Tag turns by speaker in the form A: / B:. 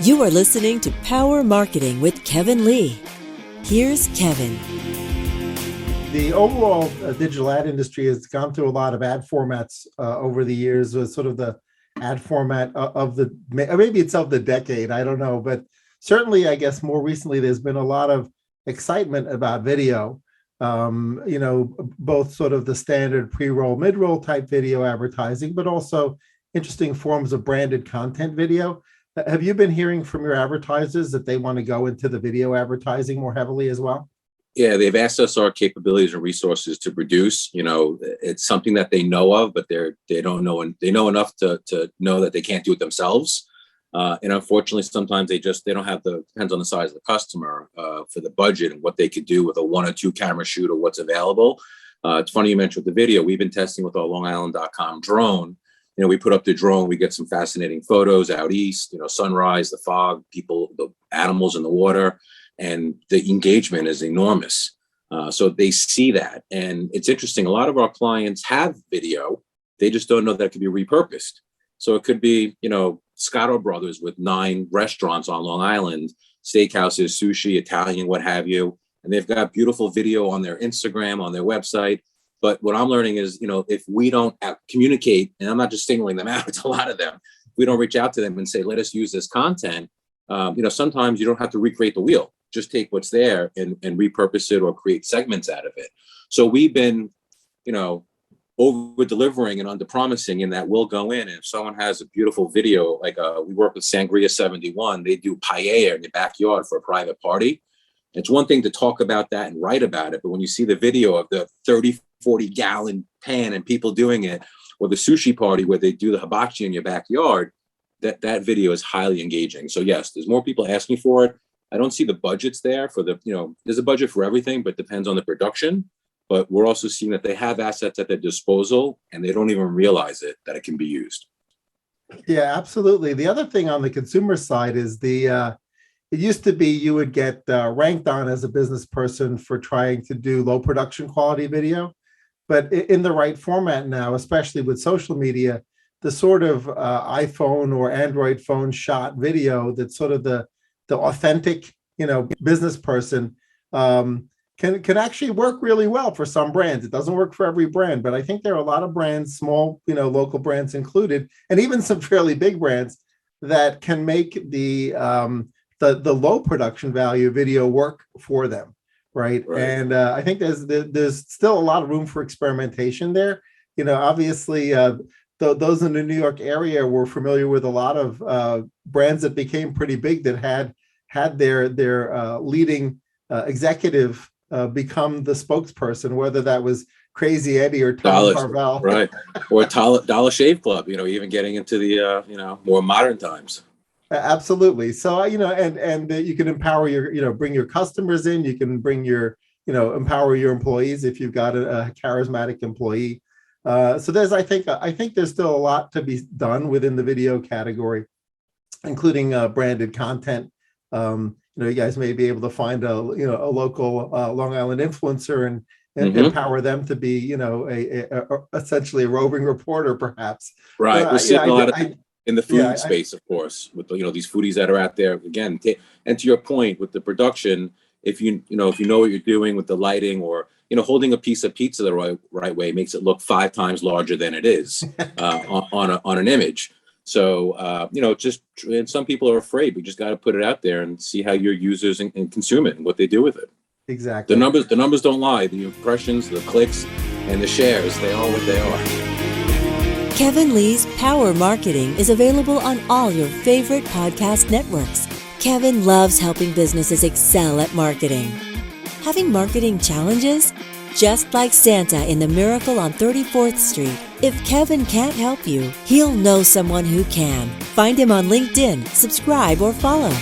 A: You are listening to Power Marketing with Kevin Lee. Here's Kevin.
B: The overall digital ad industry has gone through a lot of ad formats over the years. With sort of the ad format of the, maybe it's of the decade, I don't know, but certainly I guess more recently there's been a lot of excitement about video. Both sort of the standard pre-roll, mid-roll type video advertising, but also interesting forms of branded content video. Have you been hearing from your advertisers that they want to go into the video advertising more heavily as well?
C: Yeah, they've asked us our capabilities and resources to produce. It's something that they know of, but they don't know, and they know enough to know that they can't do it themselves. And unfortunately, sometimes they don't have depends on the size of the customer for the budget and what they could do with a 1 or 2 camera shoot or what's available. It's funny you mentioned the video. We've been testing with our LongIsland.com drone. We put up the drone, we get some fascinating photos out east, sunrise, the fog, people, the animals in the water, and the engagement is enormous. So they see that. And it's interesting. A lot of our clients have video. They just don't know that it could be repurposed. So it could be, Scotto Brothers with 9 restaurants on Long Island, steakhouses, sushi, Italian, what have you. And they've got beautiful video on their Instagram, on their website. But what I'm learning is, if we don't communicate, and I'm not just singling them out, it's a lot of them. If we don't reach out to them and say, let us use this content, sometimes you don't have to recreate the wheel. Just take what's there and repurpose it or create segments out of it. So we've been, over delivering and under promising in that we'll go in, and if someone has a beautiful video, like we work with Sangria 71, they do paella in your backyard for a private party. It's one thing to talk about that and write about it, but when you see the video of the 30, 40 gallon pan and people doing it, or the sushi party where they do the hibachi in your backyard, that video is highly engaging. So yes, there's more people asking for it. I don't see the budgets there for there's a budget for everything, but depends on the production. But we're also seeing that they have assets at their disposal and they don't even realize that it can be used.
B: Yeah, absolutely. The other thing on the consumer side is it used to be you would get ranked on as a business person for trying to do low production quality video. But in the right format now, especially with social media, the sort of iPhone or Android phone shot video that's sort of the authentic, business person can actually work really well for some brands. It doesn't work for every brand, but I think there are a lot of brands, small, local brands included, and even some fairly big brands that can make the low production value video work for them, right? And I think there's still a lot of room for experimentation there. Obviously, those in the New York area were familiar with a lot of brands that became pretty big that had their leading executive become the spokesperson, whether that was Crazy Eddie or Tom Carvel,
C: right? Or Dollar Shave Club. Even getting into the more modern times.
B: Absolutely. So and you can empower your bring your customers in. You can bring your empower your employees if you've got a charismatic employee. So I think there's still a lot to be done within the video category, including branded content. You guys may be able to find a local Long Island influencer and empower them to be essentially a roving reporter, perhaps.
C: Right. We're seeing a lot of in the food space, of course, with these foodies that are out there. Again, and to your point with the production, if you know what you're doing with the lighting, or holding a piece of pizza the right way makes it look 5 times larger than it is on an image. So, and some people are afraid. We just got to put it out there and see how your users and consume it and what they do with it.
B: Exactly.
C: The numbers don't lie. The impressions, the clicks, and the shares, they are what they are.
A: Kevin Lee's Power Marketing is available on all your favorite podcast networks. Kevin loves helping businesses excel at marketing. Having marketing challenges? Just like Santa in The Miracle on 34th Street, if Kevin can't help you, he'll know someone who can. Find him on LinkedIn, subscribe, or follow.